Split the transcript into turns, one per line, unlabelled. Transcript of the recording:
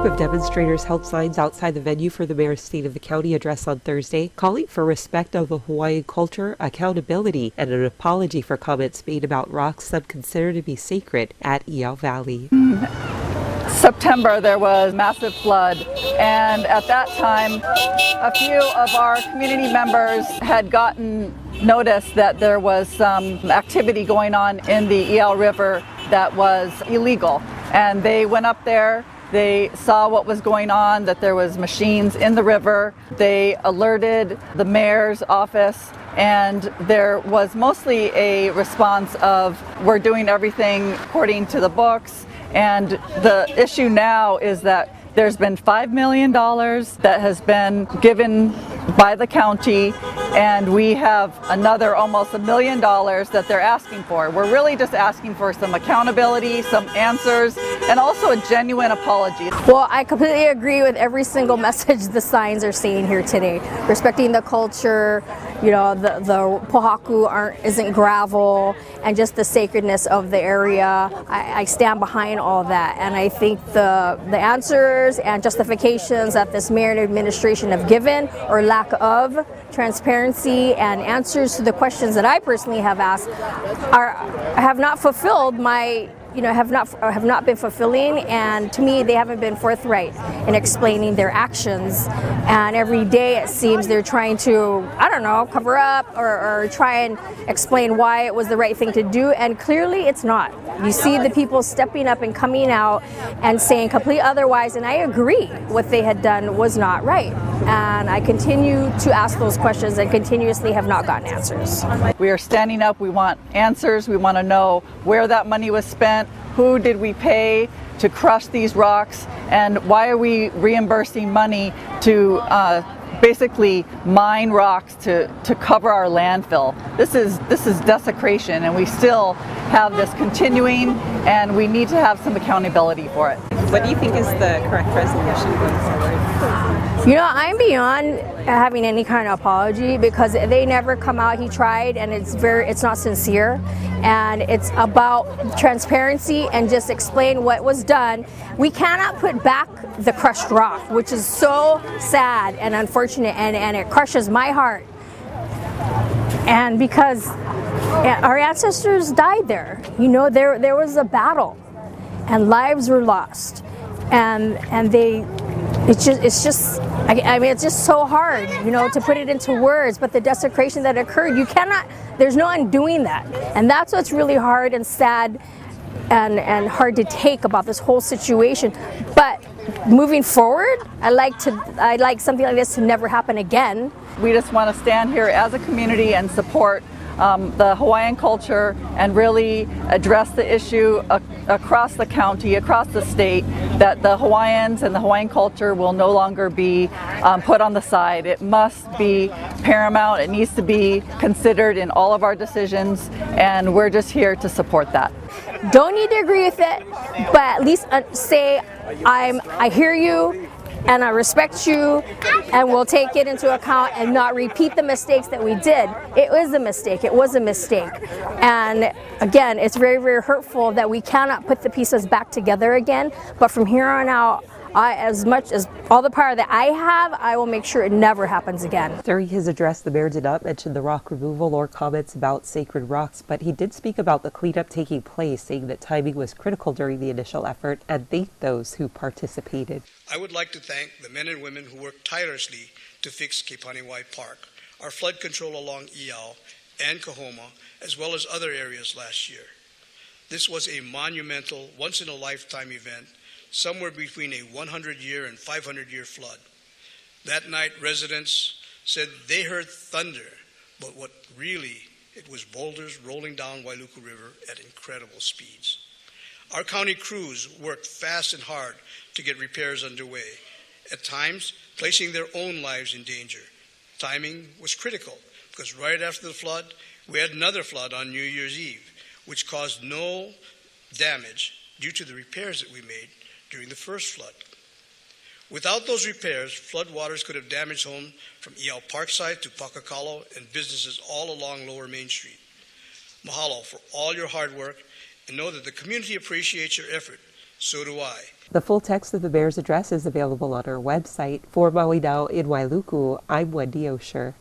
group of demonstrators held signs outside the venue for the mayor's State of the County address on Thursday, calling for respect of the Hawaiian culture, accountability, and an apology for comments made about rocks some consider to be sacred at Iao Valley.
September there was massive flood, and at that time a few of our community members had gotten notice that there was some activity going on in the Iao River that was illegal, and they went up there. They saw what was going on, that there was machines in the river. They alerted the mayor's office, and there was mostly a response of, we're doing everything according to the books. And the issue now is that there's been $5 million that has been given by the county, and we have another almost $1 million that they're asking for. We're really just asking for some accountability, some answers, and also a genuine apology.
Well, I completely agree with every single message the signs are saying here today. Respecting the culture, you know, the pohaku isn't gravel, and just the sacredness of the area. I stand behind all that, and I think the answers and justifications that this mayor and administration have given, or lack of transparency and answers to the questions that I personally have asked, have not fulfilled my, have not been fulfilling, and to me they haven't been forthright in explaining their actions. And every day it seems they're trying to, cover up or try and explain why it was the right thing to do, and clearly it's not. You see the people stepping up and coming out and saying completely otherwise, and I agree what they had done was not right. And I continue to ask those questions and continuously have not gotten answers.
We are standing up. We want answers. We want to know where that money was spent, who did we pay to crush these rocks, and why are we reimbursing money to basically mine rocks to cover our landfill. This is desecration, and we still have this continuing, and we need to have some accountability for it.
What do you think is the correct resolution going forward?
I'm beyond having any kind of apology, because they never come out. He tried, and it's not sincere, and it's about transparency and just explain what was done. We cannot put back the crushed rock, which is so sad and unfortunate, and it crushes my heart. And because our ancestors died there, there was a battle, and lives were lost, and it's just so hard, to put it into words. But the desecration that occurred, there's no undoing that, and that's what's really hard and sad and hard to take about this whole situation. But moving forward, I'd like something like this to never happen again.
We just want to stand here as a community and support the Hawaiian culture, and really address the issue across the county, across the state, that the Hawaiians and the Hawaiian culture will no longer be put on the side. It must be paramount. It needs to be considered in all of our decisions, and we're just here to support that.
Don't need to agree with it, but at least say, I hear you, and I respect you, and we'll take it into account and not repeat the mistakes that we did. It was a mistake. It was a mistake. And again, it's very, very hurtful that we cannot put the pieces back together again. But from here on out, as much as all the power that I have, I will make sure it never happens again.
During his address, the mayor did not mention the rock removal or comments about sacred rocks, but he did speak about the cleanup taking place, saying that timing was critical during the initial effort, and thanked those who participated.
I would like to thank the men and women who worked tirelessly to fix Kepaniwai Park, our flood control along Iao and Kahoma, as well as other areas last year. This was a monumental, once-in-a-lifetime event, somewhere between a 100-year and 500-year flood. That night, residents said they heard thunder, but it was boulders rolling down Wailuku River at incredible speeds. Our county crews worked fast and hard to get repairs underway, at times placing their own lives in danger. Timing was critical, because right after the flood, we had another flood on New Year's Eve, which caused no damage due to the repairs that we made during the first flood. Without those repairs, floodwaters could have damaged homes from Iao Parkside to Pakakalo and businesses all along Lower Main Street. Mahalo for all your hard work, and know that the community appreciates your effort, So do I.
The full text of the mayor's address is available on our website. For Maui Now in Wailuku, I'm Wendy Osher.